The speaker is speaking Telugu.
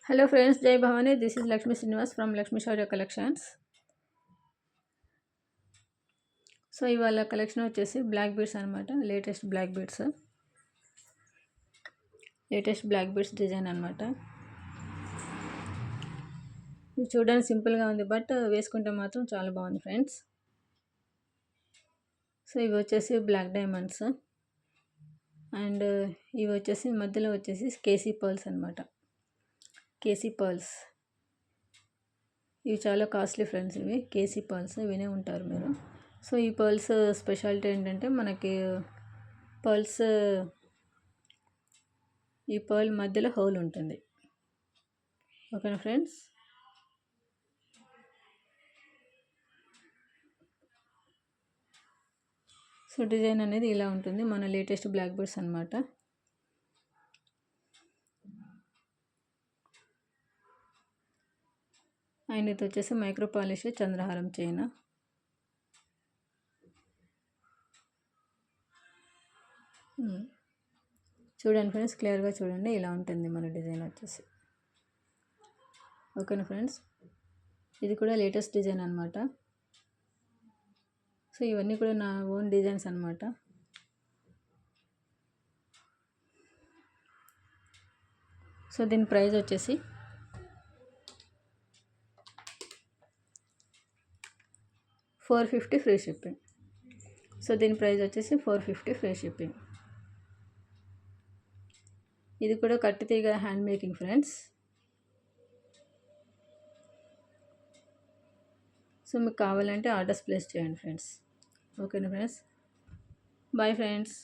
Hello friends, Jai Bhavani. This is Lakshmi Srinivas from Lakshmi Shaurya Collections. So ఇవాళ కలెక్షన్ వచ్చేసి బ్లాక్ బీడ్స్ అనమాట. లేటెస్ట్ బ్లాక్ బీడ్స్ డిజైన్ అనమాట. ఇది చూడడానికి సింపుల్గా ఉంది, బట్ వేసుకుంటే మాత్రం చాలా బాగుంది ఫ్రెండ్స్. సో ఇవి వచ్చేసి బ్లాక్ డైమండ్స్, అండ్ ఇవి వచ్చేసి మధ్యలో వచ్చేసి కేసీ పర్ల్స్ అనమాట. కేసీ పర్ల్స్ ఇవి చాలా కాస్ట్లీ ఫ్రెండ్స్. ఇవి కేసీ పర్ల్స్ వినే ఉంటారు మీరు. సో ఈ పర్ల్స్ స్పెషాలిటీ ఏంటంటే మనకి పర్ల్స్ ఈ పర్ల్ మధ్యలో హోల్ ఉంటుంది. ఓకేనా ఫ్రెండ్స్. సో డిజైన్ అనేది ఇలా ఉంటుంది. మన లేటెస్ట్ బ్లాక్ బీడ్స్ అనమాట. అండ్ ఇది వచ్చేసి మైక్రో పాలిష్ చంద్రహారం చైన్. చూడండి ఫ్రెండ్స్, క్లియర్గా చూడండి. ఇలా ఉంటుంది మన డిజైన్ వచ్చేసి. ఓకేనా ఫ్రెండ్స్. ఇది కూడా లేటెస్ట్ డిజైన్ అనమాట. సో ఇవన్నీ కూడా నా ఓన్ డిజైన్స్ అనమాట. సో దీని ప్రైస్ వచ్చేసి $450 ఫ్రీ షిప్పింగ్. సో దీని ప్రైస్ వచ్చేసి $450 ఫ్రీ షిప్పింగ్. ఇది కూడా కట్టితీగ హ్యాండ్ మేకింగ్ ఫ్రెండ్స్. సో మీకు కావాలంటే ఆర్డర్స్ ప్లేస్ చేయండి ఫ్రెండ్స్. ఓకేనా ఫ్రెండ్స్. Bye friends.